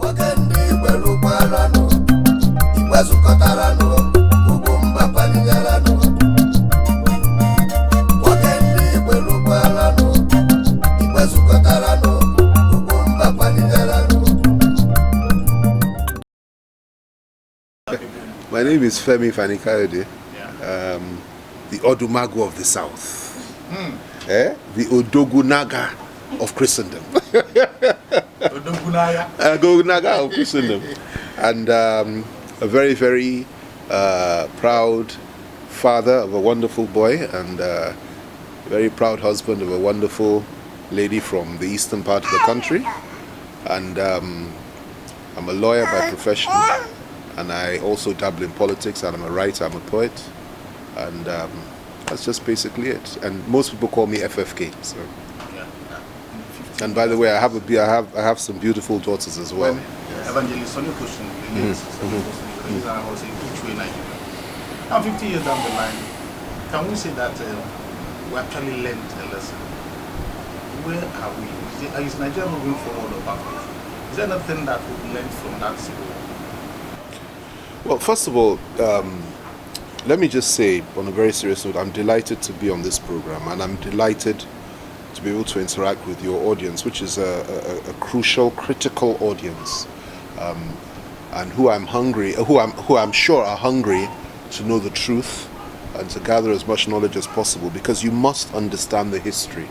My name is Femi Fani Kayode, the Odumagu of the South, the Odogunaga of Christendom. Odogunaga of Christendom. And a very, very proud father of a wonderful boy and a very proud husband of a wonderful lady from the eastern part of the country. And I'm a lawyer by profession. And I also dabble in politics, and I'm a writer, I'm a poet, and that's just basically it. And most people call me FFK. So. And by the way, I have some beautiful daughters as well. Evangelist, on your question, now 50 years down the line, can we say that we actually learned a lesson? Where are we? Is Nigeria moving forward or backwards? Is there nothing that we learned from that civil war? Well, first of all, let me just say on a very serious note, I'm delighted to be on this program, and I'm delighted to be able to interact with your audience, which is a crucial, critical audience, and who I'm sure are hungry to know the truth and to gather as much knowledge as possible, because you must understand the history.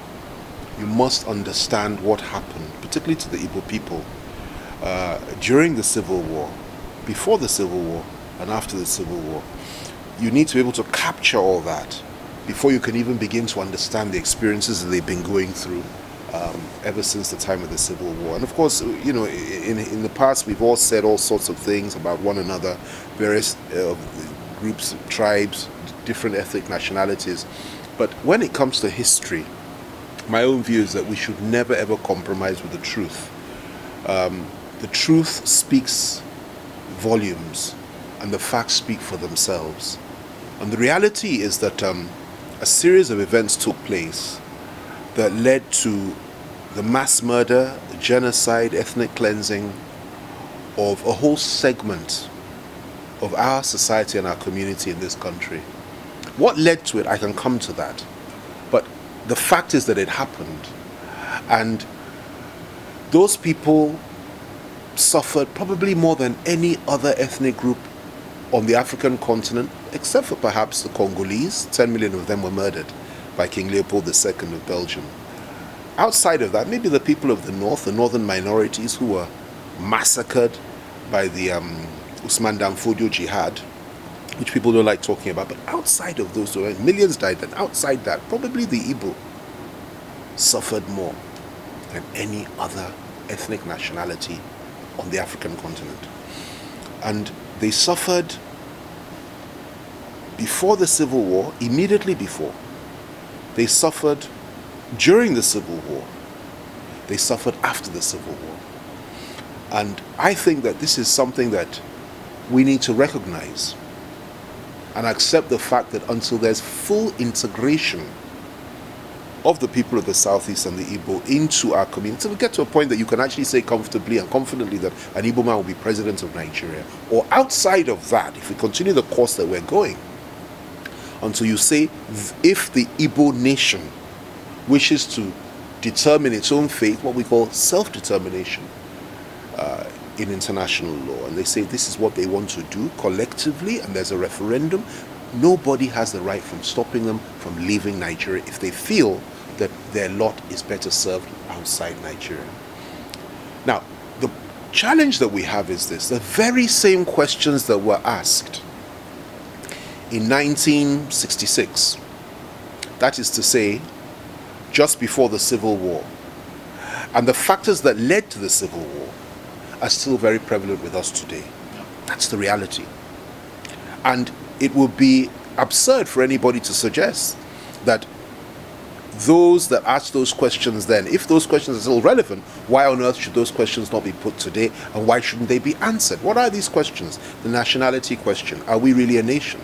You must understand what happened, particularly to the Igbo people during the Civil War, before the Civil War, and after the Civil War. You need to be able to capture all that before you can even begin to understand the experiences that they've been going through ever since the time of the Civil War. And of course, you know, in the past we've all said all sorts of things about one another, various groups, tribes, different ethnic nationalities. But when it comes to history, my own view is that we should never ever compromise with the truth. The truth speaks volumes, and the facts speak for themselves. And the reality is that a series of events took place that led to the mass murder, genocide, ethnic cleansing of a whole segment of our society and our community in this country. What led to it, I can come to that. But the fact is that it happened. And those people suffered probably more than any other ethnic group on the African continent, except for perhaps the Congolese. 10 million of them were murdered by King Leopold II of Belgium. Outside of that, maybe the people of the north, the northern minorities who were massacred by the Usman Dan Fodio Jihad, which people don't like talking about. But outside of those, millions died. And outside that, probably the Igbo suffered more than any other ethnic nationality on the African continent. And they suffered before the Civil War, immediately before. They suffered during the Civil War. They suffered after the Civil War. And I think that this is something that we need to recognize and accept the fact that until there's full integration of the people of the Southeast and the Igbo into our community, we get to a point that you can actually say comfortably and confidently that an Igbo man will be president of Nigeria. Or outside of that, if we continue the course that we're going, until you say, if the Igbo nation wishes to determine its own fate, what we call self-determination in international law, and they say this is what they want to do collectively, and there's a referendum, nobody has the right from stopping them from leaving Nigeria if they feel that their lot is better served outside Nigeria. Now, the challenge that we have is this: the very same questions that were asked in 1966, that is to say, just before the Civil War, and the factors that led to the Civil War are still very prevalent with us today. That's the reality. And it would be absurd for anybody to suggest that those that asked those questions then, if those questions are still relevant, why on earth should those questions not be put today, and why shouldn't they be answered? What are these questions? The nationality question: are we really a nation?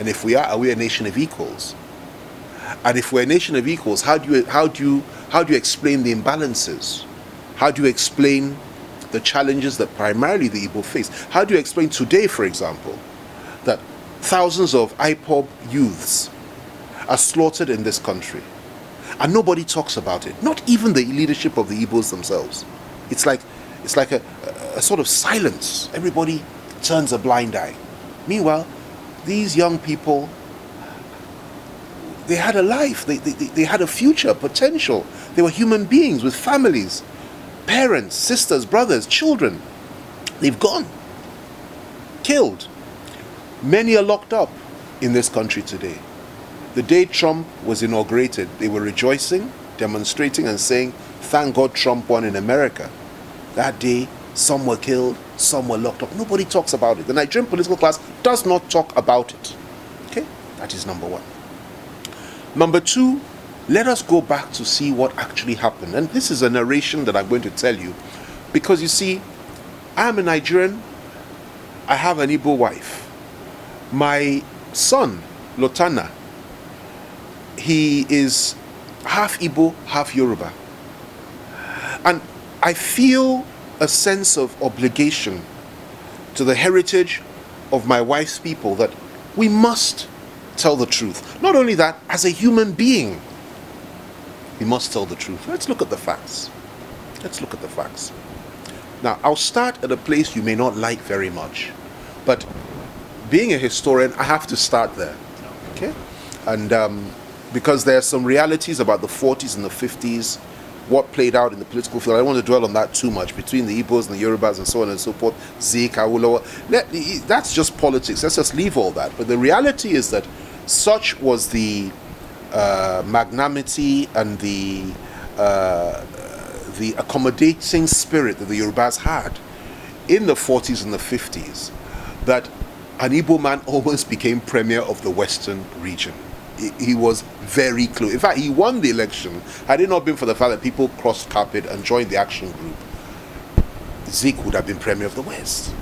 And if we are we a nation of equals? And if we're a nation of equals, how do you explain the imbalances? How do you explain the challenges that primarily the Igbo face. How do you explain today, for example, that thousands of IPOB youths are slaughtered in this country and nobody talks about it? Not even the leadership of the Igbos themselves. It's like a sort of silence. Everybody turns a blind eye. Meanwhile, these young people, they had a life, they had a future, potential. They were human beings with families, parents, sisters, brothers, children. They've gone, killed. Many are locked up in this country today. The day Trump was inaugurated, they were rejoicing, demonstrating and saying, thank God Trump won in America. That day, some were killed, some were locked up. Nobody talks about it. The Nigerian political class does not talk about it. Okay? That is number one. Number two, let us go back to see what actually happened. And this is a narration that I'm going to tell you, because you see, I'm a Nigerian, I have an Igbo wife. My son, Lotana, he is half Igbo, half Yoruba. And I feel a sense of obligation to the heritage of my wife's people that we must tell the truth. Not only that, as a human being, we must tell the truth. Let's look at the facts. Let's look at the facts. Now, I'll start at a place you may not like very much, but being a historian, I have to start there. Okay? And because there are some realities about the 40s and the 50s, what played out in the political field. I don't want to dwell on that too much, between the Igbos and the Yorubas and so on and so forth. Zik, Awolowo. That's just politics. Let's just leave all that. But the reality is that such was the magnanimity and the accommodating spirit that the Yorubas had in the 40s and the 50s, that an Igbo man almost became premier of the Western region. He was very close. In fact, he won the election. Had it not been for the fact that people crossed carpet and joined the action group, Zik would have been premier of the West.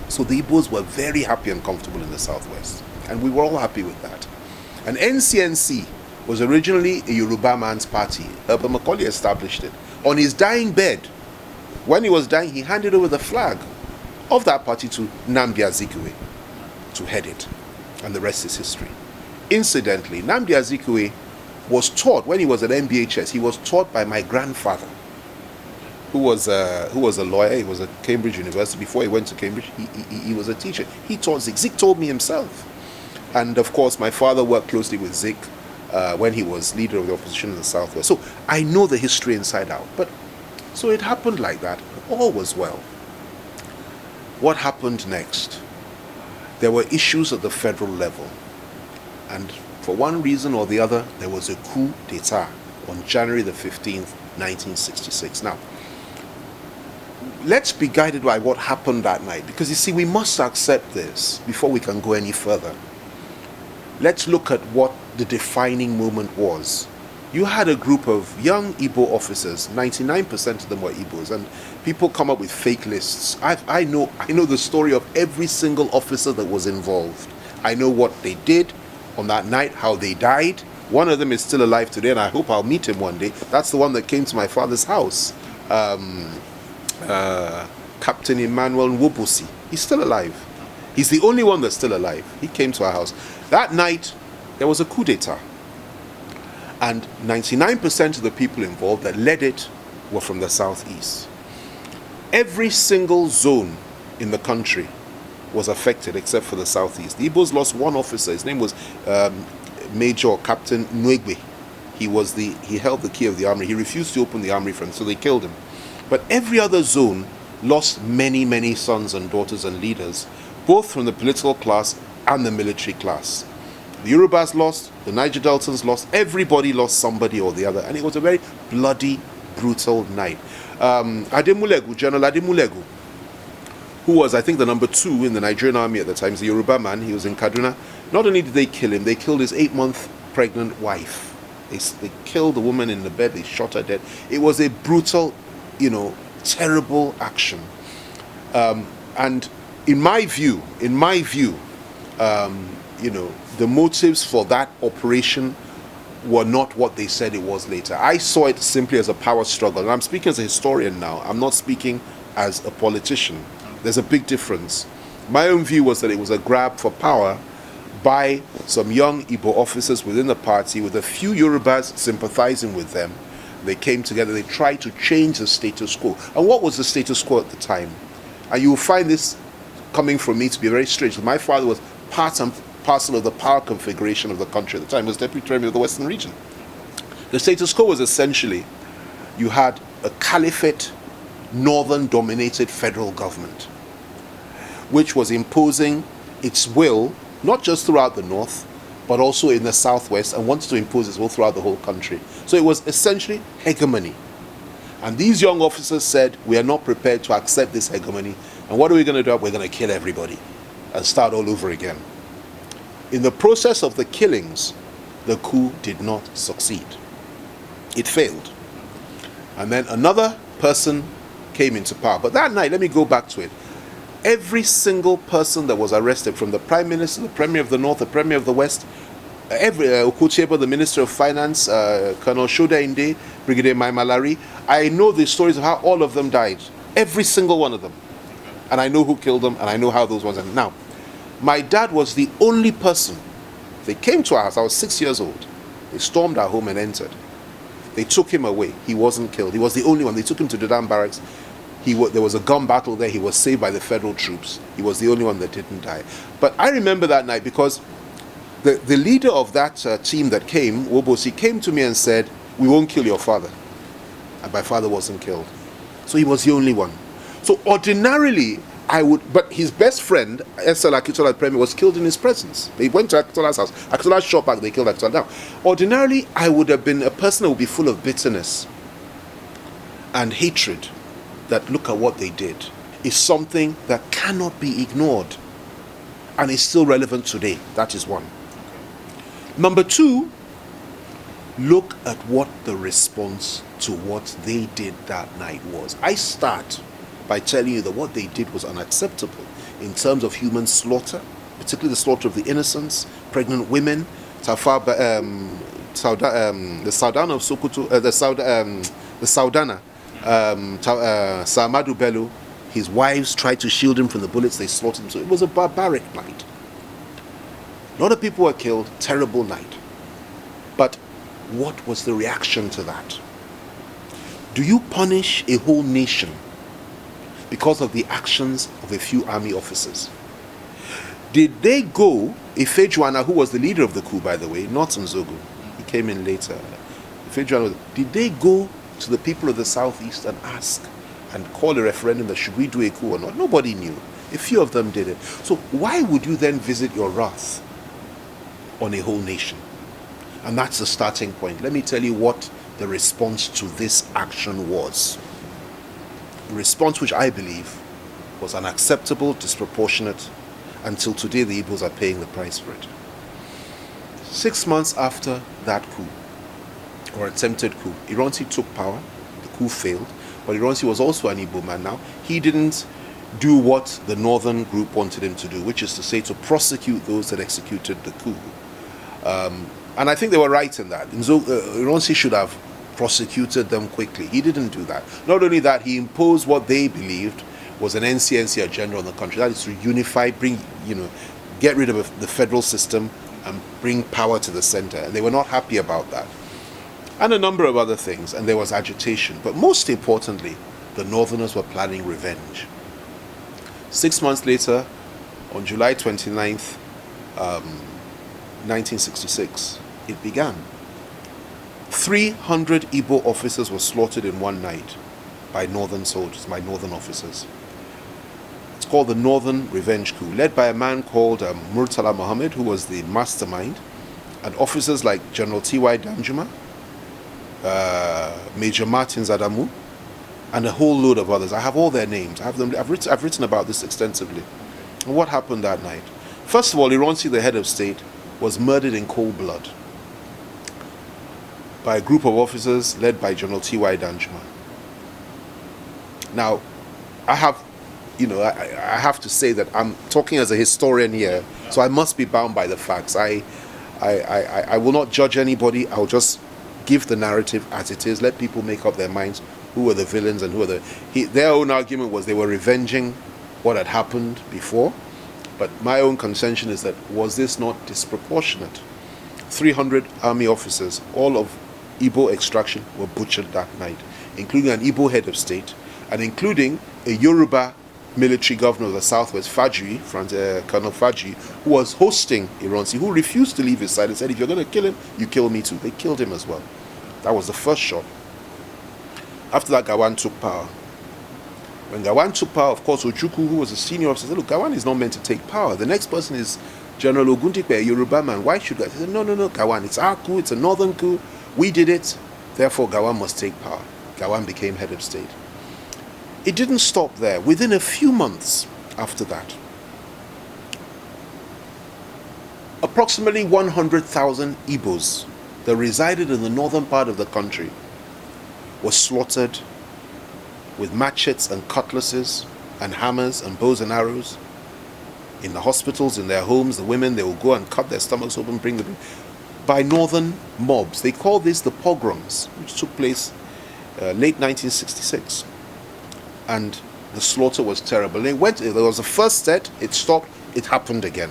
So the Igbos were very happy and comfortable in the Southwest. And we were all happy with that. And NCNC was originally a Yoruba man's party. Herbert Macaulay established it. On his dying bed, when he was dying, he handed over the flag of that party to Nnamdi Azikiwe to head it. And the rest is history. Incidentally, Nnamdi Azikiwe was taught, when he was at MBHS, he was taught by my grandfather, who was a lawyer. He was at Cambridge University. Before he went to Cambridge, he was a teacher. He taught Zik. Zik told me himself. And of course, my father worked closely with Zik when he was leader of the opposition in the Southwest. So I know the history inside out. But so it happened like that. All was well. What happened next? There were issues at the federal level. And for one reason or the other, there was a coup d'etat on January the 15th, 1966. Now, let's be guided by what happened that night, because you see, we must accept this before we can go any further. Let's look at what the defining moment was. You had a group of young Igbo officers, 99% of them were Igbos, and people come up with fake lists. I know the story of every single officer that was involved. I know what they did on that night, how they died. One of them is still alive today, and I hope I'll meet him one day. That's the one that came to my father's house. Captain Emmanuel Nwobosi. He's still alive. He's the only one that's still alive. He came to our house. That night, there was a coup d'etat. And 99% of the people involved that led it were from the southeast. Every single zone in the country was affected except for the southeast. The Igbos lost one officer. His name was Major Captain Nwegwe. He held the key of the armory. He refused to open the armory for him, so they killed him. But every other zone lost many, many sons and daughters and leaders, both from the political class and the military class. The Yorubas lost, the Niger Deltans lost, everybody lost somebody or the other, and it was a very bloody, brutal night. Ademulegu, General Ademulegu, who was, I think, the number 2 in the Nigerian army at the time, he's a Yoruba man. He was in Kaduna. Not only did they kill him, they killed his 8-month pregnant wife. They killed the woman in the bed, they shot her dead. It was a brutal, terrible action. And in my view, the motives for that operation were not what they said it was later. I saw it simply as a power struggle. And I'm speaking as a historian now. I'm not speaking as a politician. There's a big difference. My own view was that it was a grab for power by some young Igbo officers within the party, with a few Yorubas sympathizing with them. They came together, they tried to change the status quo. And what was the status quo at the time? And you will find this coming from me to be very strange. My father was part and parcel of the power configuration of the country at the time. He was Deputy Premier of the Western Region. The status quo was essentially, you had a caliphate, northern-dominated federal government, which was imposing its will, not just throughout the north, but also in the southwest, and wanted to impose its will throughout the whole country. So it was essentially hegemony. And these young officers said, we are not prepared to accept this hegemony, and what are we going to do? We're going to kill everybody and start all over again. In the process of the killings, the coup did not succeed. It failed. And then another person came into power. But that night, let me go back to it. Every single person that was arrested, from the Prime Minister, the Premier of the North, the Premier of the West, Okucheba, the Minister of Finance, Colonel Shoda Inde, Brigadier Maimalari, I know the stories of how all of them died. Every single one of them. And I know who killed them, and I know how those ones ended. Now, my dad was the only person. They came to our house. I was 6 years old. They stormed our home and entered. They took him away. He wasn't killed. He was the only one. They took him to Dudan Barracks. There was a gun battle there. He was saved by the federal troops. He was the only one that didn't die. But I remember that night because the leader of that team that came, Wobosi, came to me and said, we won't kill your father. And my father wasn't killed. So he was the only one. So ordinarily, I would, but his best friend, S.L. Akitola Premier, was killed in his presence. They went to Akitola's house. Akitola's shop back, they killed Akitola. Now, ordinarily, I would have been a person that would be full of bitterness and hatred, that look at what they did, is something that cannot be ignored and is still relevant today. That is one. Number two, look at what the response to what they did that night was. I start by telling you that what they did was unacceptable in terms of human slaughter, particularly the slaughter of the innocents, pregnant women, the Saudana of Sokoto, the Saudana, Sa'amadu Bello, his wives tried to shield him from the bullets, they slaughtered him. So it was a barbaric night. A lot of people were killed, terrible night. But what was the reaction to that? Do you punish a whole nation because of the actions of a few army officers? Did they go, Ifejuana, who was the leader of the coup, by the way, not Nzogu, he came in later, Ifejuana, did they go to the people of the southeast and ask and call a referendum that should we do a coup or not? Nobody knew. A few of them did it. So why would you then visit your wrath on a whole nation? And that's the starting point. Let me tell you what the response to this action was. A response which I believe was unacceptable, disproportionate, until today the Igbos are paying the price for it. 6 months after that coup, or attempted coup, Ironsi took power. The coup failed, but Ironsi was also an Igbo man now. He didn't do what the northern group wanted him to do, which is to say to prosecute those that executed the coup. And I think they were right in that. Ironsi should have prosecuted them quickly. He didn't do that. Not only that, he imposed what they believed was an NCNC agenda on the country. That is to unify, get rid of the federal system and bring power to the center. And they were not happy about that. And a number of other things. And there was agitation. But most importantly, the Northerners were planning revenge. 6 months later, on July 29th, 1966, it began. 300 Igbo officers were slaughtered in one night by northern soldiers, by northern officers. It's called the Northern Revenge Coup, led by a man called Murtala Mohammed, who was the mastermind, and officers like General T.Y. Danjuma, Major Martin Zadamu, and a whole load of others. I have all their names. I've written about this extensively. And what happened that night? First of all, Ironsi, the head of state, was murdered in cold blood by a group of officers led by General T.Y. Danjuma. Now, I have to say that I'm talking as a historian here, so I must be bound by the facts. I will not judge anybody. I'll just give the narrative as it is. Let people make up their minds who were the villains and who were their own argument was they were revenging what had happened before. But my own contention is that, was this not disproportionate? 300 army officers, all of Igbo extraction, were butchered that night, including an Igbo head of state, and including a Yoruba military governor of the southwest, Faji, Colonel Faji, who was hosting Ironsi, who refused to leave his side and said, if you're going to kill him, you kill me too. They killed him as well. That was the first shot. After that, Gawan took power. When Gawan took power, of course, Ojukwu, who was a senior officer, said, look, Gawan is not meant to take power. The next person is General Ogundipe, a Yoruba man. Why should I? He said, no, Gawan, it's our coup, it's a northern coup. We did it. Therefore, Gawan must take power. Gawan became head of state. It didn't stop there. Within a few months after that, approximately 100,000 Igbos that resided in the northern part of the country were slaughtered with machetes and cutlasses and hammers and bows and arrows in the hospitals, in their homes. The women, they will go and cut their stomachs open, bring them by northern mobs. They call this the pogroms, which took place late 1966. And the slaughter was terrible. There was a first set, it stopped, it happened again.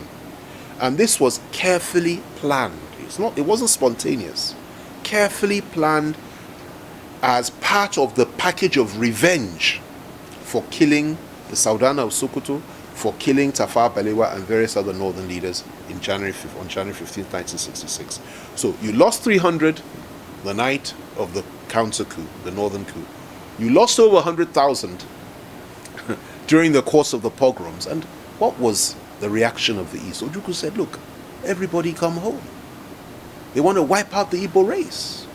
And this was carefully planned. It wasn't spontaneous. Carefully planned as part of the package of revenge for killing the Saudana of Sokoto, for killing Tafawa Balewa and various other northern leaders on January 15, 1966. So you lost 300 the night of the counter coup, the northern coup. You lost over 100,000 during the course of the pogroms. And what was the reaction of the East? Ojukwu said, look, everybody come home. They want to wipe out the Igbo race.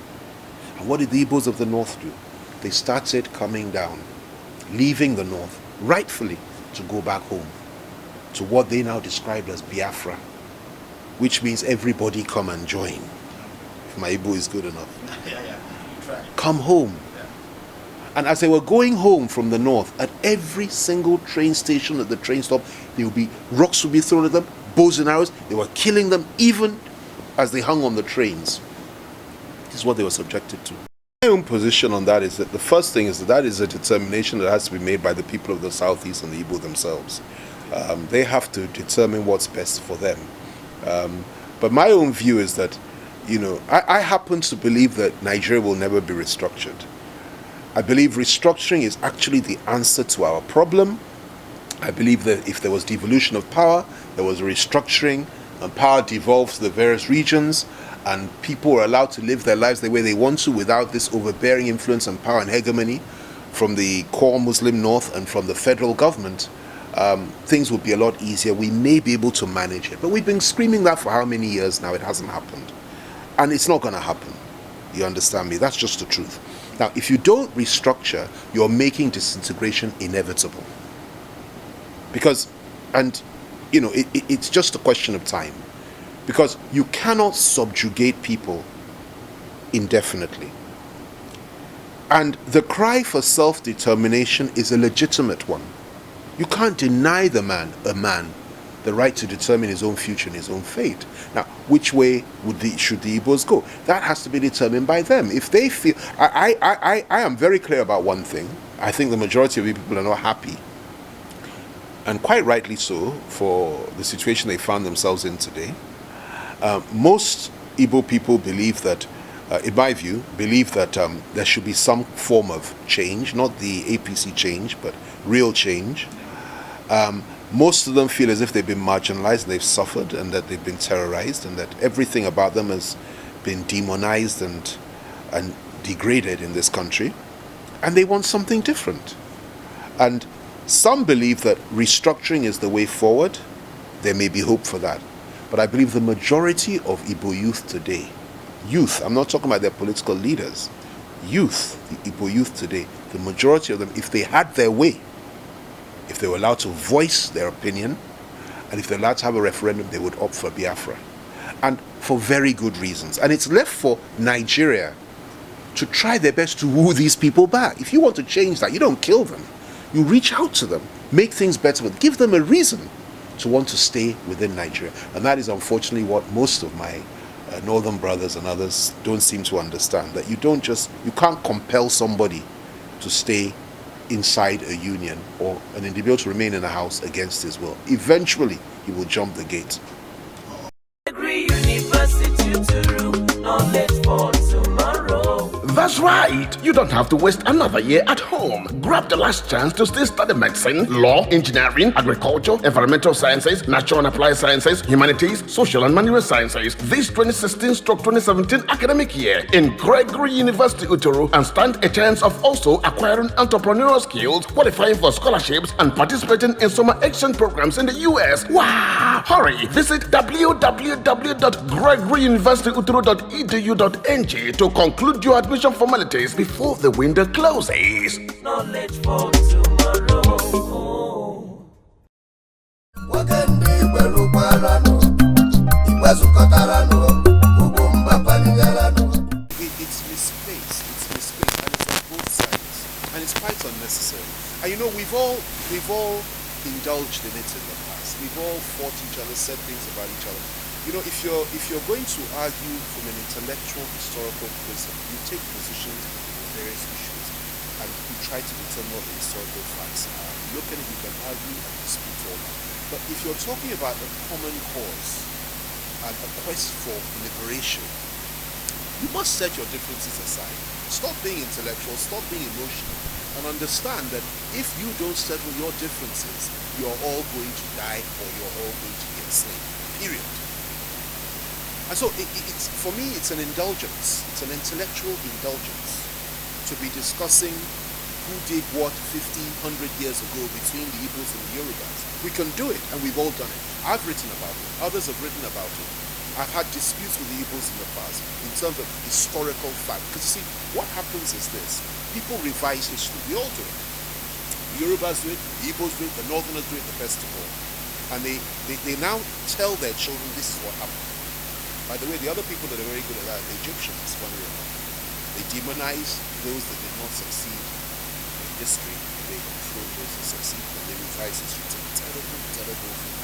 And what did the Igbos of the North do? They started coming down, leaving the North, rightfully, to go back home, to what they now described as Biafra, which means everybody come and join. If my Igbo is good enough. Come home. And as they were going home from the north, at every single train station, at the train stop, rocks would be thrown at them, bows and arrows. They were killing them even as they hung on the trains. This is what they were subjected to. My own position on that is that the first thing is that is a determination that has to be made by the people of the Southeast and the Igbo themselves. They have to determine what's best for them. But my own view is that, I happen to believe that Nigeria will never be restructured. I believe restructuring is actually the answer to our problem. I believe that if there was devolution of power, there was restructuring, and power devolved to the various regions, and people were allowed to live their lives the way they want to without this overbearing influence and power and hegemony from the core Muslim North and from the federal government, things would be a lot easier. We may be able to manage it. But we've been screaming that for how many years now? It hasn't happened. And it's not going to happen. You understand me? That's just the truth. Now, if you don't restructure, you're making disintegration inevitable. Because, it's just a question of time. Because you cannot subjugate people indefinitely. And the cry for self-determination is a legitimate one. You can't deny a man the right to determine his own future and his own fate. Now, which way should the Igbos go? That has to be determined by them. If they feel, I am very clear about one thing. I think the majority of people are not happy, and quite rightly so, for the situation they found themselves in today. Most Igbo people believe that, in my view, there should be some form of change, not the APC change, but real change. Most of them feel as if they've been marginalized, and they've suffered, and that they've been terrorized, and that everything about them has been demonized and degraded in this country, and they want something different. And some believe that restructuring is the way forward. There may be hope for that. But I believe the majority of Igbo youth today, I'm not talking about their political leaders, the Igbo youth today, the majority of them, if they had their way, if they were allowed to voice their opinion, and if they're allowed to have a referendum, they would opt for Biafra. And for very good reasons. And it's left for Nigeria to try their best to woo these people back. If you want to change that, you don't kill them. You reach out to them, make things better, but give them a reason to want to stay within Nigeria. And that is unfortunately what most of my northern brothers and others don't seem to understand, that you can't compel somebody to to stay inside a union or an individual to remain in a house against his will. Eventually, he will jump the gate. That's right. You don't have to waste another year at home. Grab the last chance to still study medicine, law, engineering, agriculture, environmental sciences, natural and applied sciences, humanities, social and manual sciences this 2016-2017 academic year in Gregory University Uturu, and stand a chance of also acquiring entrepreneurial skills, qualifying for scholarships, and participating in summer exchange programs in the US. Wow! Hurry! Visit www.gregoryuniversityuturu.edu.ng to conclude your admission formalities before the window closes. Knowledge for tomorrow. It's misplaced. It's misplaced, and it's on both sides, and it's quite unnecessary. And you know, we've all indulged in it in the past. We've all fought each other, said things about each other. You know, if you're going to argue from an intellectual, historical prism, you take positions on various issues and you try to determine what the historical facts are. You look at it, you can argue and dispute all that. But if you're talking about a common cause and a quest for liberation, you must set your differences aside. Stop being intellectual, stop being emotional, and understand that if you don't settle your differences, you're all going to die or you're all going to be enslaved. Period. And so it's for me, it's an indulgence. It's an intellectual indulgence to be discussing who did what 100 years ago between the Igbos and the Yorubas. We can do it, and we've all done it. I've written about it. Others have written about it. I've had disputes with the Igbos in the past in terms of historical fact. Because you see, what happens is this. People revise history. We all do it. The Yorubas do it, the Igbos do it, the Northerners do it the best of all. And they now tell their children this is what happened. By the way, the other people that are very good at that are the Egyptians, funny enough. They demonize those that did not succeed in history. They control those that succeed, and they revise history. It's a terrible, terrible thing.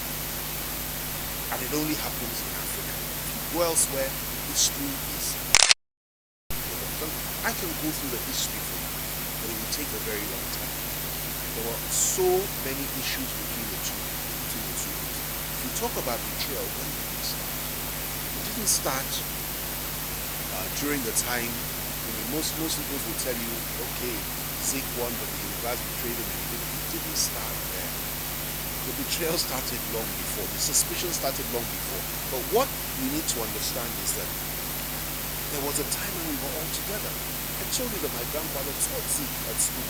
And it only happens in Africa. Go elsewhere, history is... I can go through the history for you, but it will take a very long time. There were so many issues between the two. If you talk about betrayal, when did it start? It didn't start during the time. Most people will tell you, okay, Zeke won, but the Yorubas betrayed him, and it didn't start there. The betrayal started long before. The suspicion started long before. But what we need to understand is that there was a time when we were all together. I told you that my grandfather taught Zeke at school.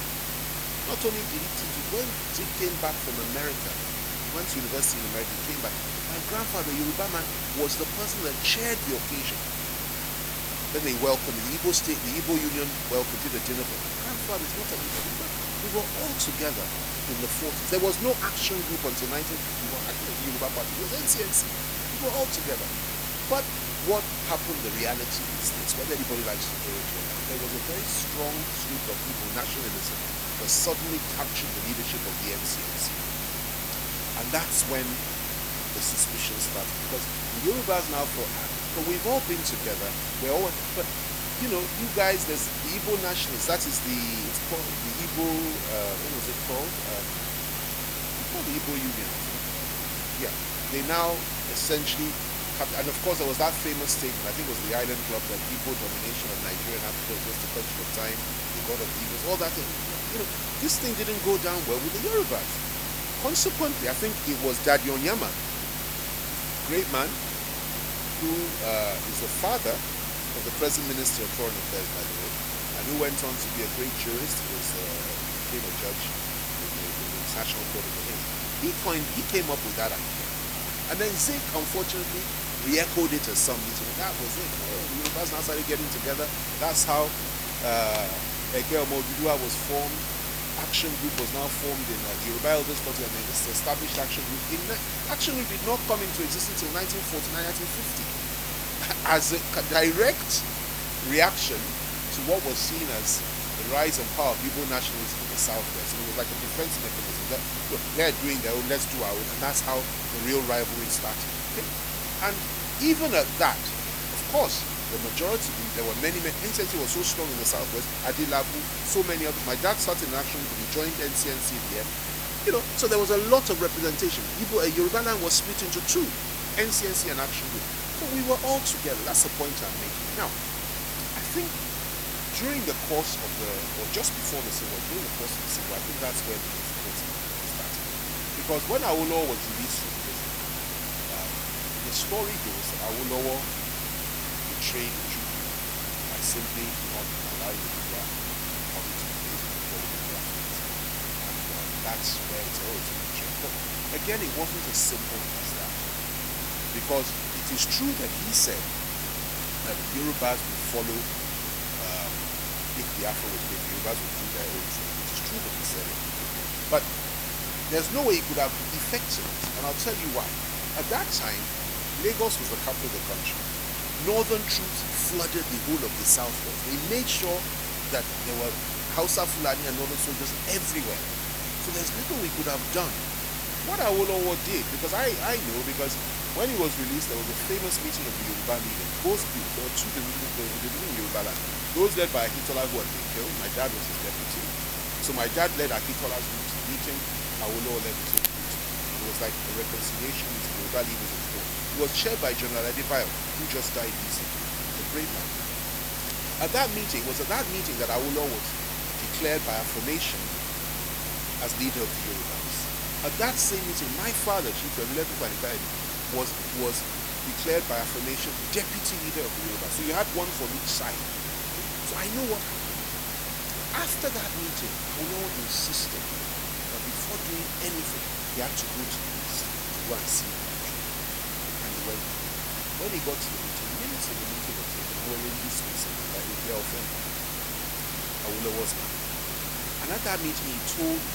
Not only did he teach it, when Zeke came back from America, he went to university in America, he came back. My grandfather, Yoruba man, was the person that chaired the occasion. Then they welcomed the Igbo state, the Igbo Union welcomed, did a dinner for my grandfather. Is not a Yoruba. We were all together in the 40s. There was no action group until 1951. I think the Yoruba Party. It was NCNC. We were all together. But what happened, the reality is this, whether anybody likes to do it or not, there was a very strong streak of Igbo nationalism that suddenly captured the leadership of the NCNC. And that's when the suspicion started. Because the Yorubas now but we've all been together. We're all, but you know, you guys, there's the Igbo nationalists. That is it's called the Igbo. What was it called? It's called the Igbo Union. Yeah, they now essentially, and of course there was that famous statement. I think it was the Island Club that Igbo domination of Nigeria and Africa was just a question of time. The God of the Igbos, all that. You know, this thing didn't go down well with the Yorubas. Consequently, I think it was Daddy Onyama, great man, who is the father of the present Minister of Foreign Affairs, by the way, and who went on to be a great jurist. Became a judge in the International Court of the Hague. He came up with that idea. And then Zeke, unfortunately, re-echoed it as some meeting. That was it. The Yorubas now started getting together. That's how Ege Omodudua was formed. Action Group was now formed in the Yoruba Elders Party, and then this established Action Group. Action Group did not come into existence until 1949, 1950, as a direct reaction to what was seen as the rise and power of Igbo nationalism in the Southwest. And it was like a defense mechanism that, look, they're doing their own, let's do our own, and that's how the real rivalry started. Okay? And even at that, of course, the majority, there were many, NCNC was so strong in the southwest, Adilabu, so many others. My dad started in action, he joined NCNC in the end. You know, so there was a lot of representation. Yoruba land was split into two, NCNC and Action Group. So we were all together. That's the point I'm making. Now, I think during the course of or just before the Civil War, during the course of the Civil War, I think that's where the difficulty started. Because when Awolowo was released from prison, the story goes that Awolowo betrayed the truth by simply not allowing the Biafra coming to the base before the Biafra. And that's where it's always a betrayal. But again, it wasn't as simple as that. Because it is true that he said that the Yorubas would follow if Biafra was made, the Yorubas would do their own thing. It is true that he said it. But there's no way he could have effected it. And I'll tell you why. At that time, Lagos was the capital of the country. Northern troops flooded the whole of the southwest. They made sure that there were Hausa, Fulani and Northern soldiers everywhere. So there's little we could have done. What Awolowo did, because I know, because when he was released, there was a famous meeting of the Yoruba leaders. Both groups, there were two divisions in Yoruba land. Those led by Akitola who had been killed. My dad was his deputy. So my dad led Akitola's meeting. Awolowo led his own meeting. It was like a reconciliation with the Yoruba leaders of the world. It was chaired by General Adebayo, who just died recently. The great man. At that meeting, it was at that meeting that Awolowo was declared by affirmation as leader of the Yorubas. At that same meeting, my father, Chief Femi Fani Kayode, was declared by affirmation deputy leader of the Yorubas. So you had one from each side. So I know what happened. After that meeting, Awolowo insisted that before doing anything, he had to go to the east to go and see the country. And he went. When he got to the meeting, minutes of the meeting were taken, who were in this meeting, like with their friend, Awolowo's man. And at that meeting, he told me,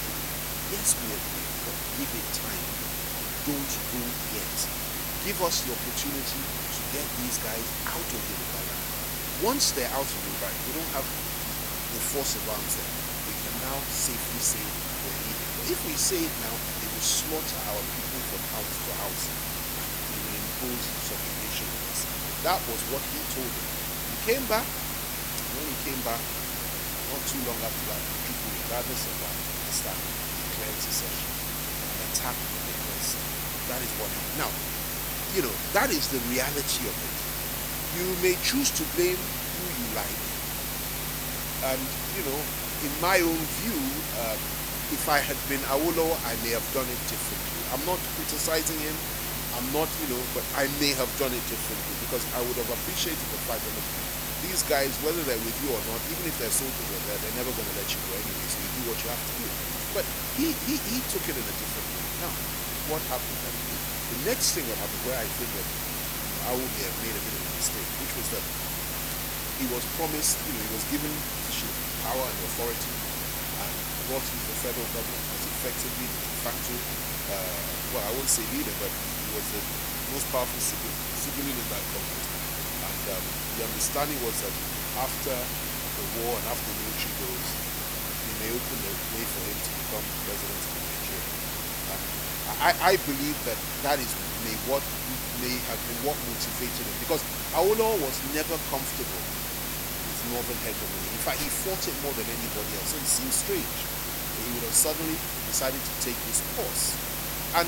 yes, we agree, but give it time. Don't go yet. Give us the opportunity to get these guys out of the Yoruba land. Once they're out of the Yoruba, we don't have the force of arms there. We can now safely say we're leaving. But if we say it now, they will slaughter our people from house to house. And they will impose subjugation on us. That was what he told them. He came back. And when he came back, not too long after that, people, regardless of that, declared secession and attacked the West. That is what happened. Now, you know, that is the reality of it. You may choose to blame who you like. And, you know, in my own view, if I had been Awolowo, I may have done it differently. I'm not criticizing him. I'm not, you know, but I may have done it differently because I would have appreciated the fact that these guys, whether they're with you or not, even if they're soldiers or they're never going to let you go anyway, so you do what you have to do. But he took it in a different way. Now, what happened? The next thing that happened, where I think that I would have made a bit of a mistake, which was that he was promised, you know, he was given position, power and authority, and brought into the federal government as effectively the de facto, well, I won't say leader, but he was the most powerful civilian in that government. And the understanding was that after the war and after the military goes, he may open the way for him to become president of Nigeria. I believe that is what may have been what motivated him, because Awolowo was never comfortable with northern hegemony. In fact, he fought it more than anybody else. So it seems strange that he would have suddenly decided to take this course. And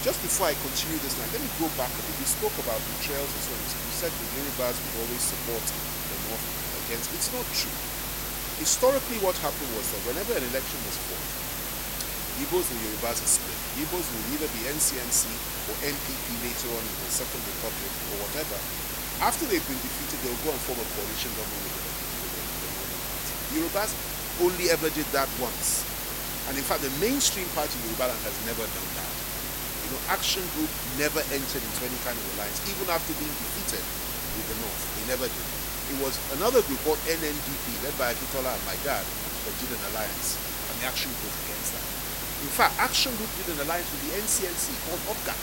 just before I continue this line, let me go back a bit. You spoke about betrayals and so on. You said the Yorubas would always support the North against. It's not true. Historically, what happened was that whenever an election was fought, IGBO'S and Yorubas are split. IGBO'S will either be NCNC or NPP later on in the Second Republic or whatever. After they've been defeated, they'll go and form a coalition government with the Northern Party. Yorubas only ever did that once. And in fact, the mainstream party in Yoruba land has never done that. You know, Action Group never entered into any kind of alliance, even after being defeated with the North. They never did. It was another group called NNDP, led by Akitola and my dad, that did an alliance. And the Action Group against that. In fact, Action Group did an alliance with the NCNC called OPGA.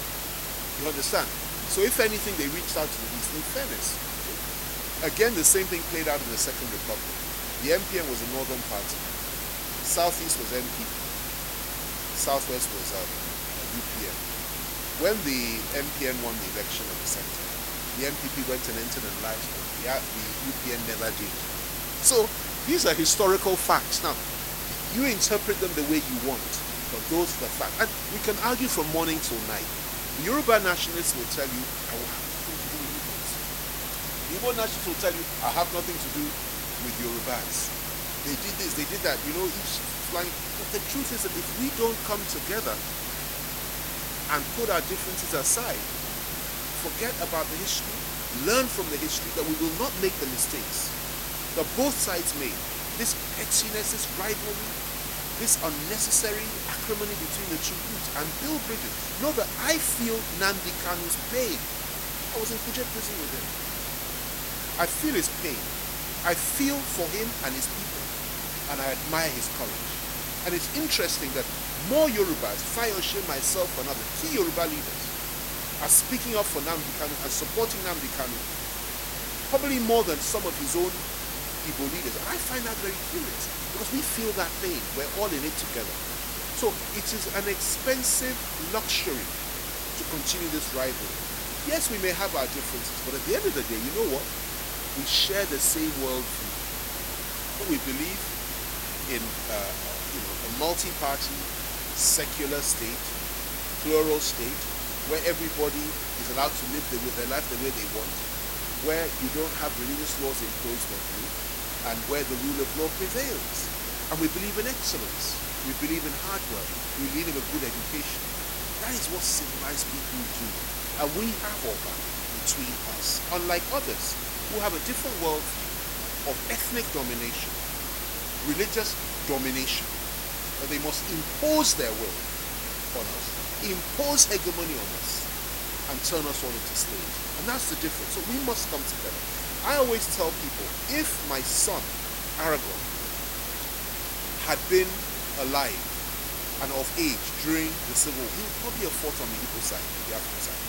You understand? So if anything, they reached out to the East. In fairness, again, the same thing played out in the Second Republic. The MPN was the Northern Party. Southeast was NPP. Southwest was UPN. When the MPN won the election at the center, The NPP went and entered in livestock. The UPN never did. So these are historical facts. Now, you interpret them the way you want, but those are the facts. And we can argue from morning till night. The Yoruba nationalists will tell you, I will have nothing to do with Igbos. The Igbo nationalists will tell you, I have nothing to do with Yorubas. They did this, they did that, each flying. But the truth is that if we don't come together and put our differences aside, forget about the history, learn from the history, that we will not make the mistakes that both sides made. This pettiness, this rivalry, this unnecessary acrimony between the two groups, and build bridges. Know that I feel Nnamdi Kanu's pain. I was in Kuje prison with him. I feel his pain. I feel for him and his people, and I admire his courage. And it's interesting that more Yorubas, Fayoshe, myself, and other key Yoruba leaders are speaking up for Nnamdi Kanu and supporting Nnamdi Kanu, probably more than some of his own Igbo leaders. And I find that very curious, because we feel that pain. We're all in it together. So it is an expensive luxury to continue this rivalry. Yes, we may have our differences, but at the end of the day, you know what? We share the same worldview. We believe in a multi-party, secular state, plural state, where everybody is allowed to live their life the way they want, where you don't have religious laws imposed on you, and where the rule of law prevails. And we believe in excellence. We believe in hard work. We believe in a good education. That is what civilized people do. And we have all that between us, unlike others who have a different worldview of ethnic domination, religious domination, that they must impose their will on us, impose hegemony on us, and turn us all into slaves. And that's the difference. So we must come together. I always tell people, if my son, Aragon, had been alive and of age during the Civil War, he would probably have fought on the Igbo side, the Biafra side.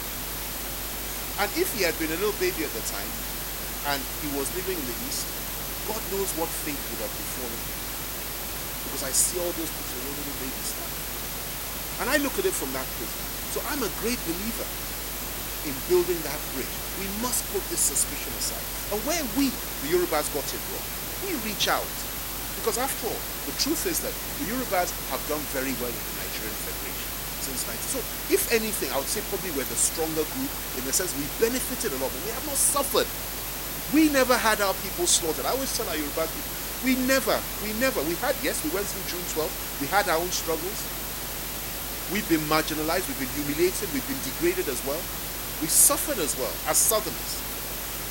And if he had been a little baby at the time, and he was living in the East, God knows what fate would have befallen him. Because I see all those pictures of little babies now. And I look at it from that prism. So I'm a great believer in building that bridge. We must put this suspicion aside. And where we, the Yorubas, got it wrong, we reach out. Because after all, the truth is that the Yorubas have done very well in the Nigerian Federation since 19. So if anything, I would say probably we're the stronger group, in the sense we benefited a lot, but we have not suffered. We never had our people slaughtered. I always tell our Yoruba people, we had, yes, we went through June 12th, we had our own struggles. We've been marginalized, we've been humiliated, we've been degraded as well. We suffered as well as Southerners.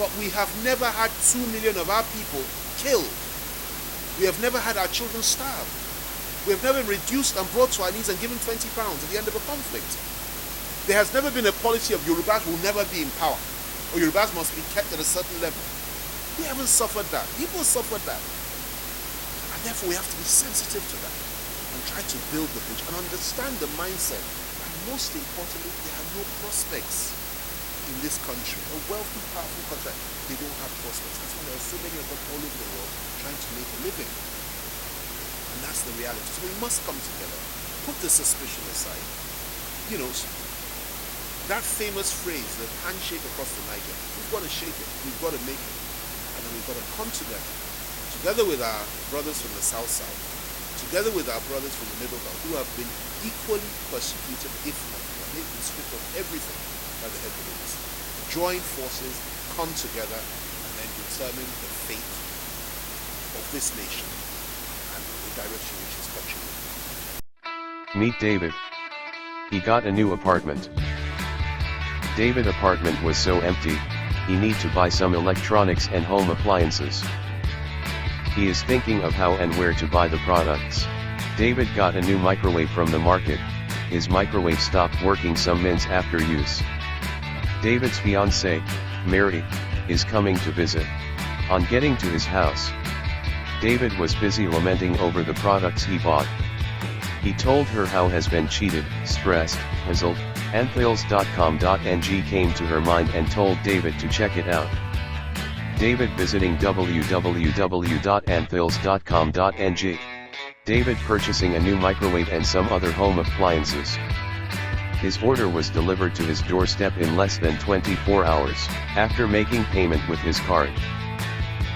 But we have never had 2 million of our people killed. We have never had our children starve. We have never been reduced and brought to our knees and given 20 pounds at the end of a conflict. There has never been a policy of Yorubas will never be in power, or Yorubas must be kept at a certain level. We haven't suffered that. People suffered that. And therefore we have to be sensitive to that and try to build the bridge and understand the mindset. And most importantly, there are no prospects in this country. A wealthy, powerful country, they don't have prospects. That's why there are so many of them all over the world trying to make a living. And that's the reality. So we must come together, put the suspicion aside. That famous phrase, the handshake across the Niger, we've got to shake it, we've got to make it, and then we've got to come together with our brothers from the South, together with our brothers from the Middle Belt, who have been equally persecuted, if not more. They've been stripped of everything by the heavyweights. Join forces, come together, and then determine the fate of this nation and the direction which this country will go. Meet David. He got a new apartment. David's apartment was so empty, he need to buy some electronics and home appliances. He is thinking of how and where to buy the products. David got a new microwave from the market. His microwave stopped working some minutes after use. David's fiancée, Mary, is coming to visit. On getting to his house, David was busy lamenting over the products he bought. He told her how has been cheated, stressed, puzzled. Anthills.com.ng came to her mind and told David to check it out. David visiting www.anthills.com.ng. David purchasing a new microwave and some other home appliances. His order was delivered to his doorstep in less than 24 hours, after making payment with his card.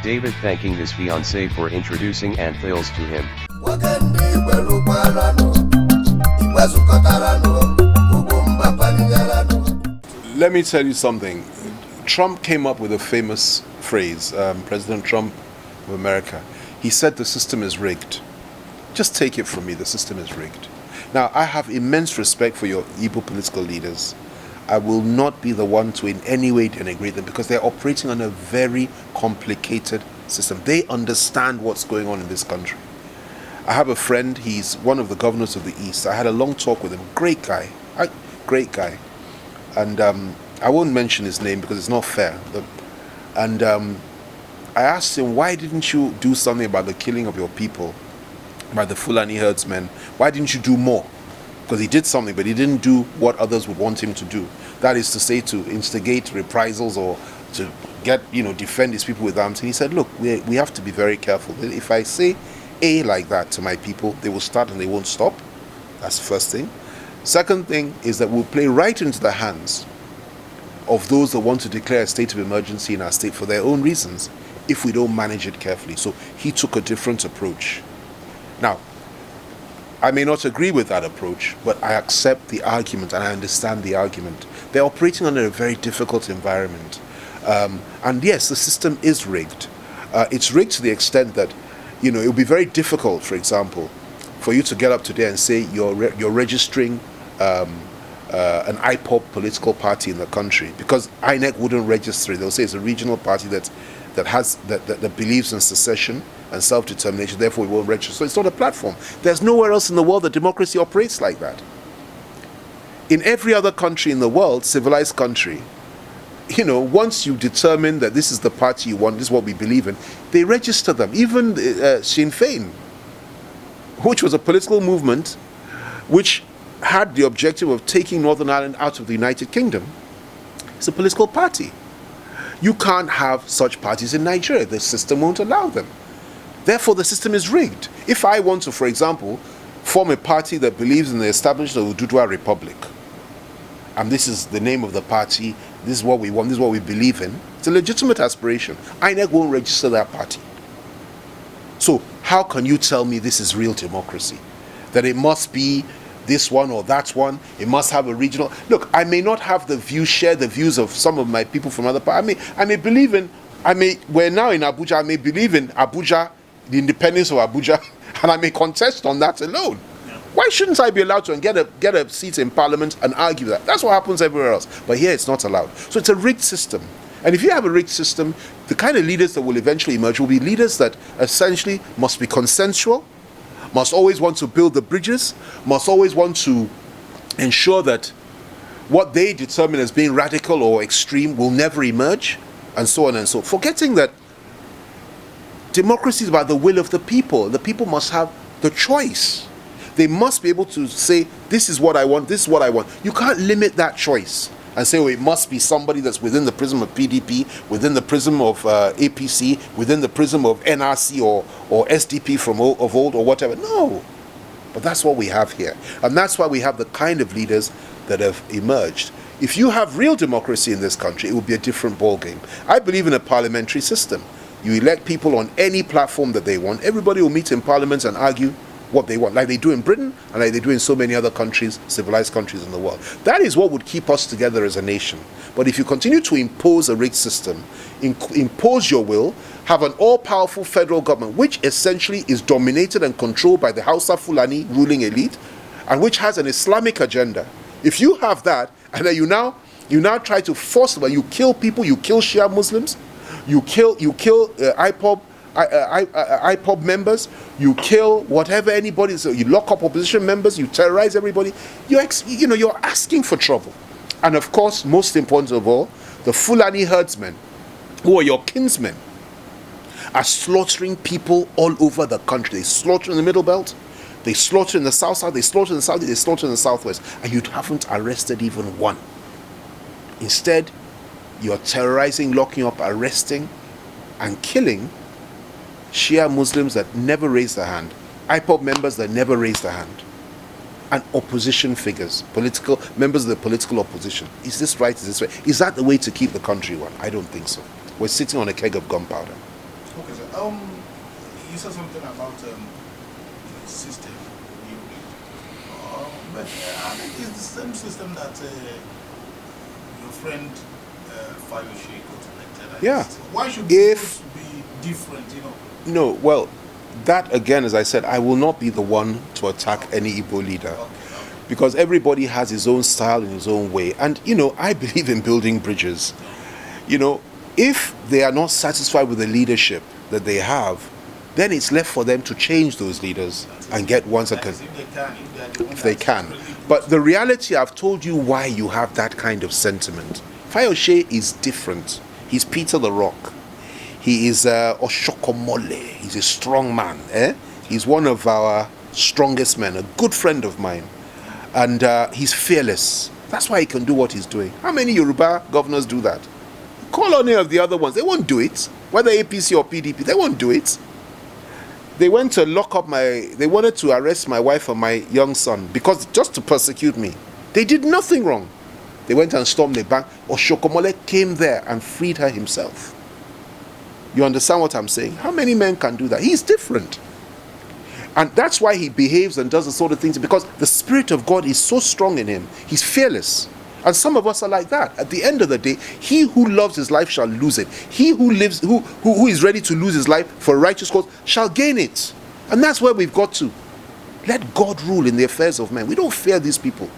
David thanking his fiancée for introducing Anthales to him. Let me tell you something. Trump came up with a famous phrase, President Trump of America. He said the system is rigged. Just take it from me, the system is rigged. Now, I have immense respect for your Igbo political leaders. I will not be the one to in any way denigrate them because they're operating on a very complicated system. They understand what's going on in this country. I have a friend, he's one of the governors of the East. I had a long talk with him, great guy. And I won't mention his name because it's not fair. I asked him, why didn't you do something about the killing of your people by the Fulani herdsmen? Why didn't you do more? Because he did something, but he didn't do what others would want him to do. That is to say, to instigate reprisals or to defend his people with arms. And he said, look, we have to be very careful. If I say A like that to my people, they will start and they won't stop. That's the first thing. Second thing is that we'll play right into the hands of those that want to declare a state of emergency in our state for their own reasons if we don't manage it carefully. So he took a different approach. Now, I may not agree with that approach, but I accept the argument and I understand the argument. They're operating under a very difficult environment. And yes, the system is rigged. It's rigged to the extent that, it will be very difficult, for example, for you to get up today and say you're registering an IPOB political party in the country, because INEC wouldn't register it. They'll say it's a regional party that believes in secession and self-determination, therefore we won't register. So it's not a platform. There's nowhere else in the world that democracy operates like that. In every other country in the world, civilized country, once you determine that this is the party you want, this is what we believe in, they register them. Even Sinn Féin, which was a political movement which had the objective of taking Northern Ireland out of the United Kingdom, it's a political party. You can't have such parties in Nigeria. The system won't allow them. Therefore, the system is rigged. If I want to, for example, form a party that believes in the establishment of the Ududua Republic, and this is the name of the party, this is what we want, this is what we believe in, it's a legitimate aspiration. INEC won't register that party. So how can you tell me this is real democracy? That it must be this one or that one, it must have a regional... Look, I may not have share the views of some of my people from other parts. We're now in Abuja, I may believe in Abuja, the independence of Abuja, and I may contest on that alone. Yeah. Why shouldn't I be allowed to get a seat in parliament and argue that? That's what happens everywhere else. But here it's not allowed. So it's a rigged system. And if you have a rigged system, the kind of leaders that will eventually emerge will be leaders that essentially must be consensual, must always want to build the bridges, must always want to ensure that what they determine as being radical or extreme will never emerge, and so on and so forth. Forgetting that democracy is about the will of the people. The people must have the choice. They must be able to say, this is what I want, this is what I want. You can't limit that choice and say, it must be somebody that's within the prism of PDP, within the prism of APC, within the prism of NRC or SDP of old or whatever. No. But that's what we have here. And that's why we have the kind of leaders that have emerged. If you have real democracy in this country, it will be a different ballgame. I believe in a parliamentary system. You elect people on any platform that they want. Everybody will meet in parliament and argue what they want, like they do in Britain and like they do in so many other countries, civilized countries in the world. That is what would keep us together as a nation. But if you continue to impose a rigged system, impose your will, have an all-powerful federal government, which essentially is dominated and controlled by the Hausa Fulani ruling elite, and which has an Islamic agenda. If you have that, and then you now try to force them, you kill people, you kill Shia Muslims, you kill IPOB members, you kill whatever anybody, so you lock up opposition members, you terrorize everybody, you're asking for trouble. And of course, most important of all, the Fulani herdsmen, who are your kinsmen, are slaughtering people all over the country. They slaughter in the Middle Belt, they slaughter in the South South, they slaughter in the South, they slaughter in the Southwest, and you haven't arrested even one. Instead, you're terrorizing, locking up, arresting, and killing Shia Muslims that never raised their hand, IPOB members that never raised their hand. and opposition figures, political members of the political opposition. Is this right? Is this right? Is that the way to keep the country run? I don't think so. We're sitting on a keg of gunpowder. Okay, sir. You said something about the system. But I think it's the same system that your friend Fayoshe got elected. Yeah. Why should it be different, No, well, that again, as I said, I will not be the one to attack any Igbo leader. Because everybody has his own style in his own way. And, I believe in building bridges. If they are not satisfied with the leadership that they have, then it's left for them to change those leaders and get ones that can. If they can. But the reality, I've told you why you have that kind of sentiment. Fayoshe is different. He's Peter the Rock. He is Oshokomole. He's a strong man. He's one of our strongest men, a good friend of mine. And he's fearless. That's why he can do what he's doing. How many Yoruba governors do that? Call on any of the other ones. They won't do it. Whether APC or PDP, they won't do it. They went to they wanted to arrest my wife and my young son because just to persecute me. They did nothing wrong. They went and stormed the bank. Oshokomole came there and freed her himself. You understand what I'm saying? How many men can do that? He's different. And that's why he behaves and does the sort of things, because the Spirit of God is so strong in him. He's fearless. And some of us are like that. At the end of the day, he who loves his life shall lose it. He who lives, who is ready to lose his life for a righteous cause shall gain it. And that's where we've got to. Let God rule in the affairs of men. We don't fear these people.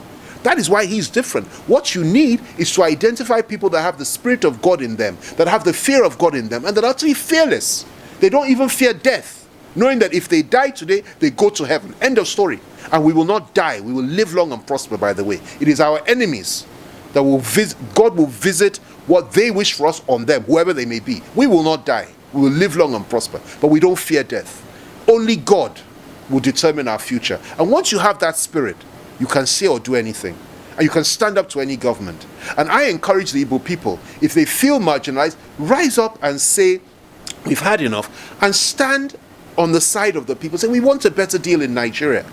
That is why he's different. What you need is to identify people that have the Spirit of God in them, that have the fear of God in them, and that are actually fearless. They don't even fear death, knowing that if they die today, they go to heaven. End of story. And we will not die. We will live long and prosper, by the way. It is our enemies that will visit, God will visit what they wish for us on them, whoever they may be. We will not die. We will live long and prosper. But we don't fear death. Only God will determine our future. And once you have that spirit, you can say or do anything. And you can stand up to any government. And I encourage the Igbo people, if they feel marginalized, rise up and say, we've had enough, and stand on the side of the people. Say, we want a better deal in Nigeria.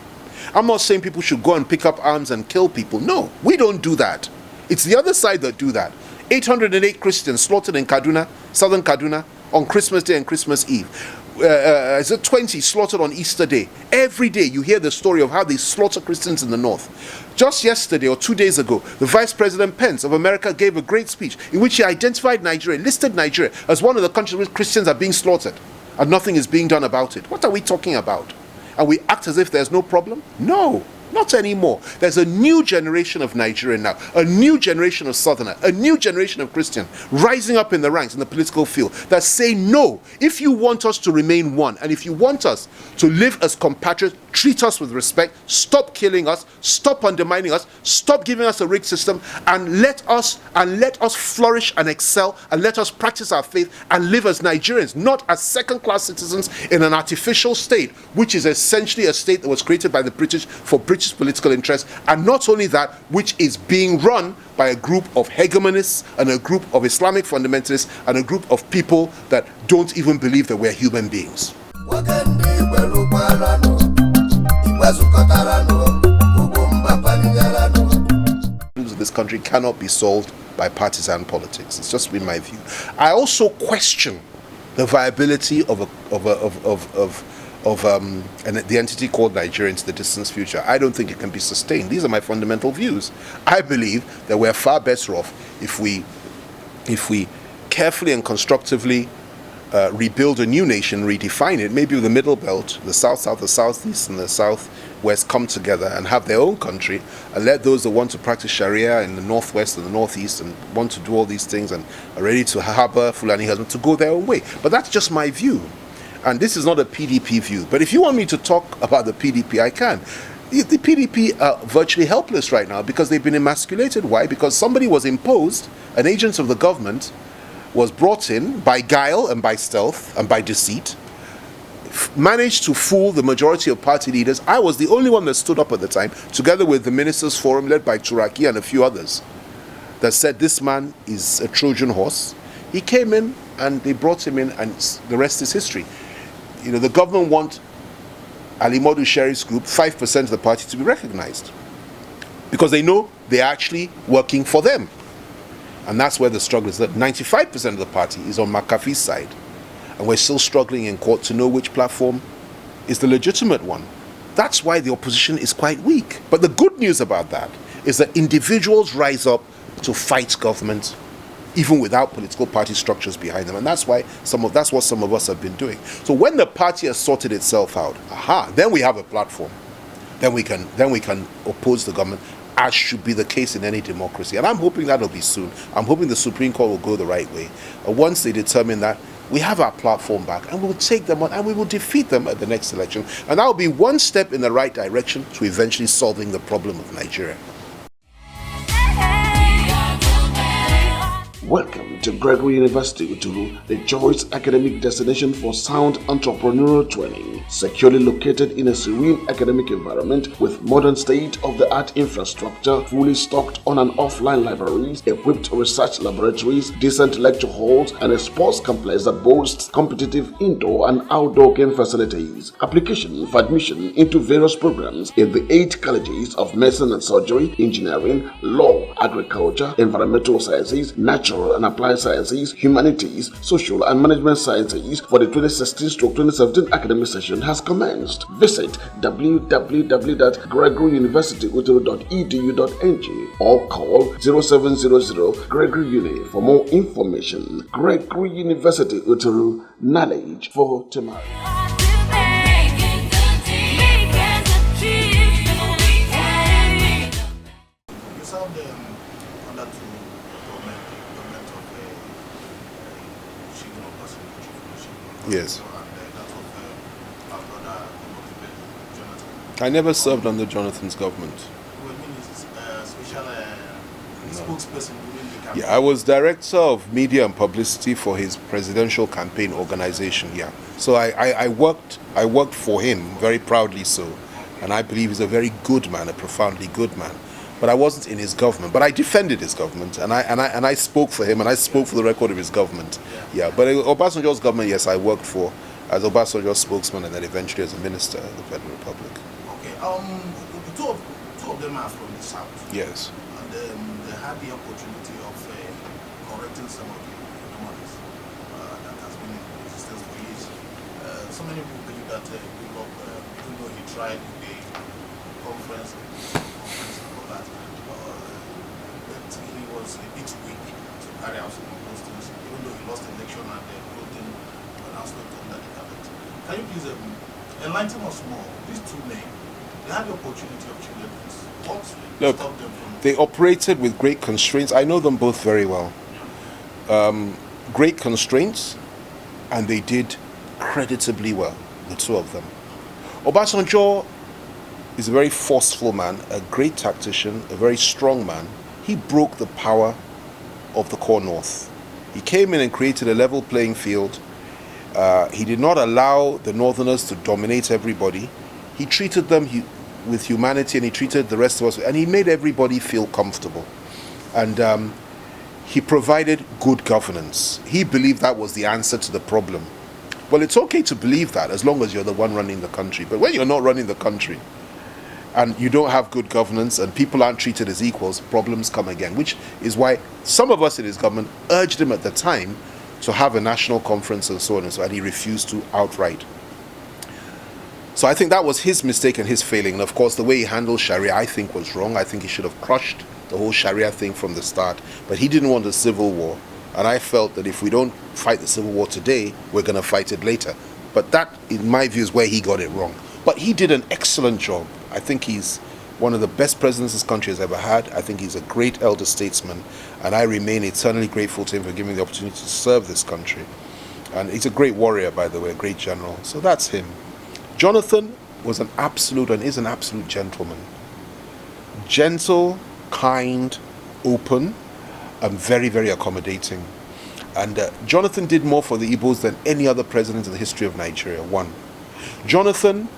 I'm not saying people should go and pick up arms and kill people. No, we don't do that. It's the other side that do that. 808 Christians slaughtered in Kaduna, southern Kaduna, on Christmas Day and Christmas Eve. 20 slaughtered on Easter Day. Every day you hear the story of how they slaughter Christians in the north. Just yesterday or 2 days ago, the Vice President Pence of America gave a great speech in which he identified Nigeria, listed Nigeria as one of the countries where Christians are being slaughtered and nothing is being done about it. What are we talking about? And we act as if there's no problem? No. Not anymore. There's a new generation of Nigerian now, a new generation of Southerner, a new generation of Christian rising up in the ranks in the political field that say no. If you want us to remain one, and if you want us to live as compatriots, treat us with respect, stop killing us, stop undermining us, stop giving us a rigged system, and let us flourish and excel, and let us practice our faith and live as Nigerians, not as second-class citizens in an artificial state, which is essentially a state that was created by the British for British political interests, and not only that, which is being run by a group of hegemonists and a group of Islamic fundamentalists and a group of people that don't even believe that we're human beings. This country cannot be solved by partisan politics. It's just been my view. I also question the viability of the entity called Nigeria into the distant future. I don't think it can be sustained. These are my fundamental views. I believe that we're far better off if we carefully and constructively rebuild a new nation, redefine it, maybe with the middle belt, the south-south, the southeast, and the southwest come together and have their own country, and let those that want to practice Sharia in the northwest and the northeast and want to do all these things and are ready to harbor Fulani husband to go their own way. But that's just my view. And this is not a PDP view. But if you want me to talk about the PDP, I can. The PDP are virtually helpless right now because they've been emasculated. Why? Because somebody was imposed, an agent of the government was brought in by guile and by stealth and by deceit, managed to fool the majority of party leaders. I was the only one that stood up at the time, together with the Ministers' Forum led by Turaki and a few others, that said this man is a Trojan horse. He came in and they brought him in, and the rest is history. The government want Ali Modu Sheriff's group 5% of the party to be recognized, because they know they're actually working for them. And that's where the struggle is, that 95% of the party is on McAfee's side, and we're still struggling in court to know which platform is the legitimate one. That's why the opposition is quite weak. But the good news about that is that individuals rise up to fight government even without political party structures behind them, and that's what some of us have been doing. So when the party has sorted itself out, then we have a platform. Then we can oppose the government, as should be the case in any democracy. And I'm hoping that'll be soon. I'm hoping the Supreme Court will go the right way. Once they determine that, we have our platform back, and we'll take them on, and we will defeat them at the next election. And that will be one step in the right direction to eventually solving the problem of Nigeria. Welcome to Gregory University Uturu, the choice academic destination for sound entrepreneurial training, securely located in a serene academic environment with modern state-of-the-art infrastructure, fully stocked on and offline libraries, equipped research laboratories, decent lecture halls, and a sports complex that boasts competitive indoor and outdoor game facilities. Application for admission into various programs in the 8 colleges of medicine and surgery, engineering, law, agriculture, environmental sciences, natural and applied sciences, humanities, social and management sciences for the 2016-2017 academic session has commenced. Visit www.gregoryuniversityuturu.edu.ng or call 0700 Gregory Uni for more information. Gregory University Uturu, knowledge for tomorrow. Yes. I never served under Jonathan's government. Yeah, I was director of media and publicity for his presidential campaign organization. Yeah, so I worked for him very proudly so, and I believe he's a very good man, a profoundly good man. But I wasn't in his government. But I defended his government, and I spoke for him, and I spoke for the record of his government. Yeah, but Obasanjo's government, yes, I worked for as Obasanjo's spokesman, and then eventually as a minister of the Federal Republic. Okay. Two of them are from the south. Yes. And they had the opportunity of correcting some of the anomalies that has been in existence for years. So many people believe that even though he tried with the conference that he was a bit weak to carry out some of those things, even though he lost the election and the voting announcement under the carpet. Can you please enlighten us more? These two men, they had the opportunity of changing this. What stopped them from? They operated with great constraints. I know them both very well. Great constraints, and they did creditably well, the two of them. Obasanjo is a very forceful man, a great tactician, a very strong man. He broke the power of the core North. He came in and created a level playing field. He did not allow the Northerners to dominate everybody. He treated them with humanity, and he treated the rest of us, and he made everybody feel comfortable. And he provided good governance. He believed that was the answer to the problem. Well, it's okay to believe that as long as you're the one running the country. But when you're not running the country, and you don't have good governance, and people aren't treated as equals, problems come again, which is why some of us in his government urged him at the time to have a national conference and so on and so on, and he refused to outright. So I think that was his mistake and his failing. And of course, the way he handled Sharia, I think, was wrong. I think he should have crushed the whole Sharia thing from the start. But he didn't want a civil war. And I felt that if we don't fight the civil war today, we're going to fight it later. But that, in my view, is where he got it wrong. But he did an excellent job. I think he's one of the best presidents this country has ever had. I think he's a great elder statesman, and I remain eternally grateful to him for giving me the opportunity to serve this country. And he's a great warrior, by the way, a great general. So that's him. Jonathan was an absolute and is an absolute gentleman. Gentle, kind, open, and very, very accommodating. And Jonathan did more for the Igbos than any other president in the history of Nigeria. One. Jonathan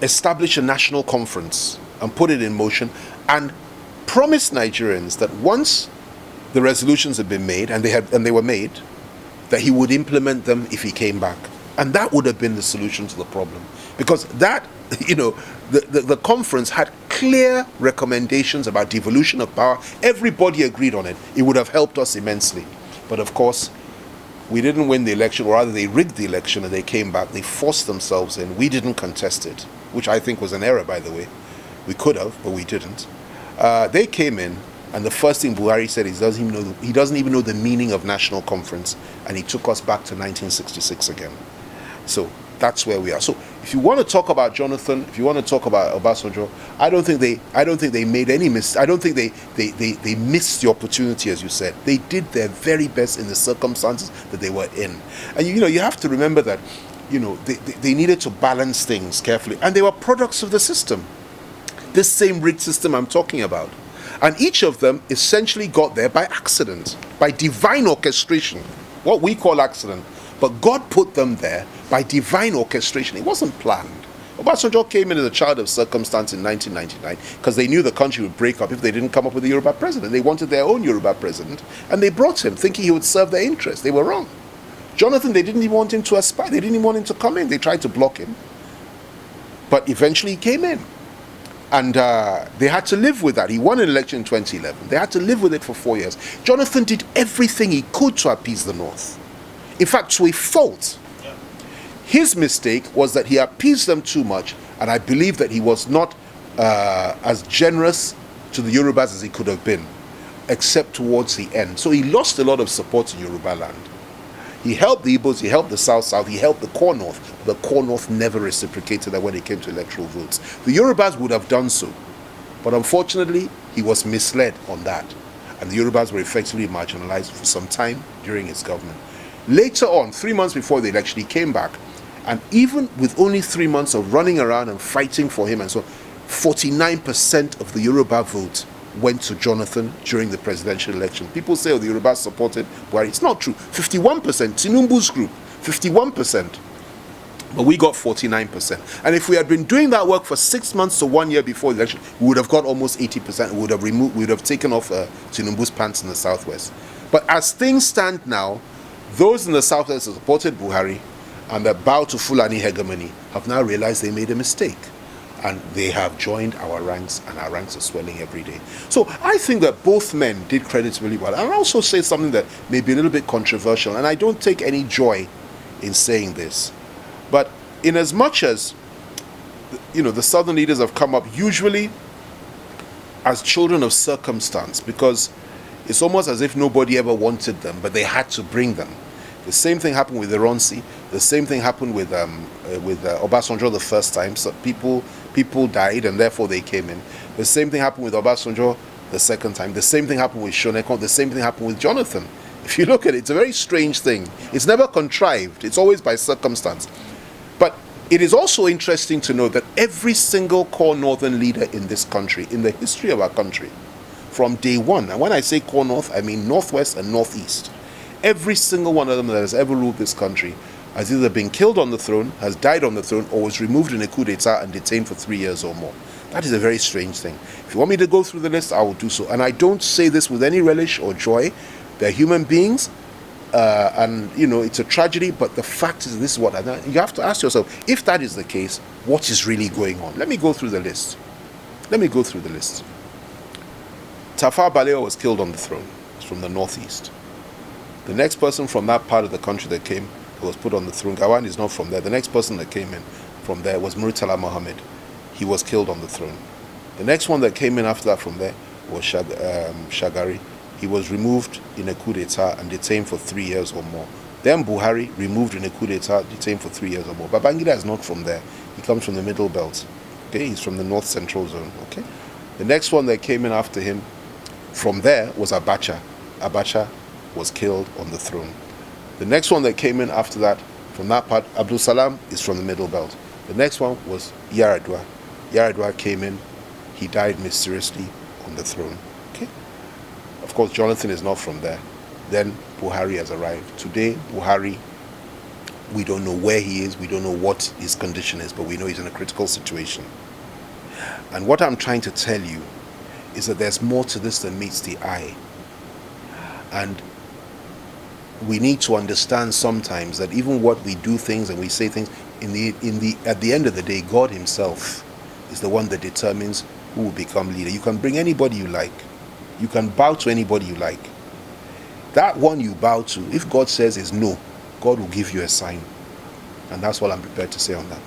established a national conference and put it in motion and promised Nigerians that once the resolutions had been made, and they were made, that he would implement them if he came back. And that would have been the solution to the problem. Because that, the conference had clear recommendations about devolution of power. Everybody agreed on it. It would have helped us immensely. But of course, we didn't win the election, or rather they rigged the election and they came back. They forced themselves in. We didn't contest it, which I think was an error, by the way. We could have, but we didn't. They came in, and the first thing Buhari said is he doesn't even know the meaning of national conference, and he took us back to 1966 again. So that's where we are. So if you want to talk about Jonathan, if you want to talk about Obasanjo, I don't think they made any mistake. I don't think they missed the opportunity, as you said. They did their very best in the circumstances that they were in. And you have to remember that they needed to balance things carefully, and they were products of the system. This same rigged system I'm talking about. And each of them essentially got there by accident, by divine orchestration, what we call accident. But God put them there by divine orchestration. It wasn't planned. Obasanjo came in as a child of circumstance in 1999 because they knew the country would break up if they didn't come up with a Yoruba president. They wanted their own Yoruba president, and they brought him thinking he would serve their interests. They were wrong. Jonathan, they didn't even want him to aspire. They didn't even want him to come in. They tried to block him. But eventually he came in. And they had to live with that. He won an election in 2011. They had to live with it for 4 years. Jonathan did everything he could to appease the North. In fact, to a fault. His mistake was that he appeased them too much, and I believe that he was not as generous to the Yorubas as he could have been, except towards the end. So he lost a lot of support in Yoruba land. He helped the Igbos, he helped the South, he helped the Core North. The Core North never reciprocated that when it came to electoral votes. The Yorubas would have done so, but unfortunately, he was misled on that. And the Yorubas were effectively marginalized for some time during his government. Later on, 3 months before the election, he came back, and even with only 3 months of running around and fighting for him and so on, 49% of the Yoruba vote went to Jonathan during the presidential election. People say, oh, the Yorubas supported Buhari. It's not true. 51%, Tinubu's group, 51%. But we got 49%. And if we had been doing that work for 6 months to 1 year before the election, we would have got almost 80%. We would have taken off Tinubu's pants in the Southwest. But as things stand now, those in the Southwest who supported Buhari and that bow to Fulani hegemony have now realized they made a mistake. And they have joined our ranks, and our ranks are swelling every day. So I think that both men did creditably well. I'll also say something that may be a little bit controversial, and I don't take any joy in saying this. But in as much as, the Southern leaders have come up usually as children of circumstance, because it's almost as if nobody ever wanted them, but they had to bring them. The same thing happened with Ironsi. The same thing happened with Obasanjo the first time. So people died, and therefore they came in. The same thing happened with Obasanjo the second time. The same thing happened with Shoneko. The same thing happened with Jonathan. If you look at it, it's a very strange thing. It's never contrived. It's always by circumstance. But it is also interesting to know that every single core northern leader in this country, in the history of our country, from day one, and when I say core north, I mean northwest and northeast, every single one of them that has ever ruled this country has either been killed on the throne, has died on the throne, or was removed in a coup d'etat and detained for 3 years or more. That is a very strange thing. If you want me to go through the list, I will do so. And I don't say this with any relish or joy. They're human beings, and it's a tragedy, but the fact is, this is what you have to ask yourself, if that is the case, what is really going on? Let me go through the list. Tafawa Balewa was killed on the throne. He's from the northeast. The next person from that part of the country that came, who was put on the throne, Gawan is not from there. The next person that came in from there was Murtala Mohammed. He was killed on the throne. The next one that came in after that from there was Shagari. He was removed in a coup d'etat and detained for 3 years or more. Then Buhari, removed in a coup d'etat, detained for 3 years or more. Babangida is not from there. He comes from the middle belt. Okay, he's from the north central zone. Okay, the next one that came in after him from there was Abacha. Abacha was killed on the throne. The next one that came in after that, from that part, Abdul Salam is from the middle belt. The next one was Yaradua. Yaradua came in, he died mysteriously on the throne. Okay. Of course, Jonathan is not from there. Then Buhari has arrived. Today, Buhari, we don't know where he is, we don't know what his condition is, but we know he's in a critical situation. And what I'm trying to tell you is that there's more to this than meets the eye. And we need to understand sometimes that even what we do things and we say things, at the end of the day, God himself is the one that determines who will become leader. You can bring anybody you like. You can bow to anybody you like. That one you bow to, if God says is no, God will give you a sign. And that's what I'm prepared to say on that.